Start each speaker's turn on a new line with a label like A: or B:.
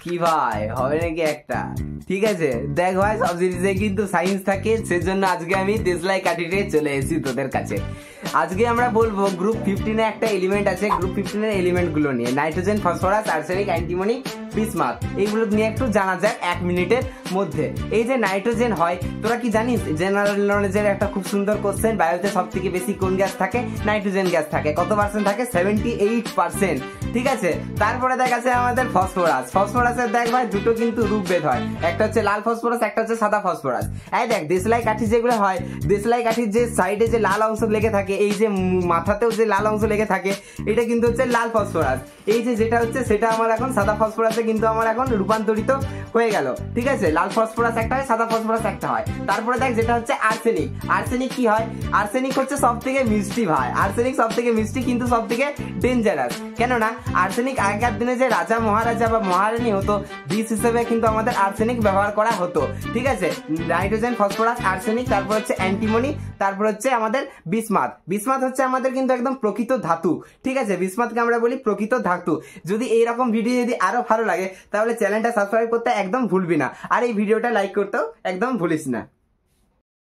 A: কি ভাই হবে নাকি একটা? ঠিক আছে দেখ ভাই, সব জিনিসে কিন্তু সায়েন্স থাকে, সেজন্য আজকে আমি দেশলাই কাঠিতে চলে এসেছি তোদের কাছে। আজকে আমরা বলবো গ্রুপ 15 এ একটা এলিমেন্ট আছে, গ্রুপ 15 এর এলিমেন্ট গুলো নিয়ে, nitrogen, phosphorus, arsenic, antimony, bismuth, এইগুলো নিয়ে একটু জানা যাক 1 মিনিটের মধ্যে। এই যে নাইট্রোজেন হয়, তোরা কি জানিস জেনারেল নলেজের একটা খুব সুন্দর কোশ্চেন, বায়ুতে সব থেকে বেশি কোন গ্যাস থাকে? নাইট্রোজেন গ্যাস থাকে। কত পার্সেন্ট থাকে? 78%। ঠিক আছে, তারপরে দেখ আছে আমাদের ফসফরাস। ফসফরাসের দেখ ভাই দুটো কিন্তু রূপভেদ হয়, একটা হচ্ছে লাল ফসফরাস, একটা হচ্ছে সাদা ফসফরাস। এই দেখ দেশলাই কাঠি যেগুলো হয়, দেশলাই কাঠির যে সাইডে যে লাল অংশ লেগে থাকে, এই যে মাথাতেও যে লাল অংশ লেগে থাকে, এটা কিন্তু হচ্ছে লাল ফসফরাস। এই যে যেটা হচ্ছে সেটা আমার এখন সাদা ফসফরাসে কিন্তু আমার এখন রূপান্তরিত হয়ে গেল। ঠিক আছে, লাল ফসফরাস একটা হয়, সাদা ফসফরাস একটা হয়। তারপরে দেখ যেটা হচ্ছে আর্সেনিক। আর্সেনিক কি হয়? আর্সেনিক হচ্ছে সব থেকে মিষ্টি ভাই, আর্সেনিক সব থেকে মিষ্টি কিন্তু সব থেকে ডেঞ্জারাস। কেননা আর্সেনিক আগেকার দিনে যে রাজা মহারাজা বা মহারানী হতো, বিষ হিসেবে কিন্তু আমাদের আর্সেনিক ব্যবহার করা হতো। ঠিক আছে, নাইট্রোজেন, ফসফরাস, আর্সেনিক, তারপর হচ্ছে অ্যান্টিমনি, তারপর হচ্ছে আমাদের বিসমাথ। বিসমাথ হচ্ছে আমাদের কিন্তু একদম প্রকৃত ধাতু। ঠিক আছে, বিসমাথকে আমরা বলি প্রকৃত ধাতু। যদি এইরকম ভিডিও যদি আরো ভালো লাগে তাহলে চ্যানেলটা সাবস্ক্রাইব করতে একদম ভুলবি না, আর এই ভিডিওটা লাইক করতেও একদম ভুলিস না।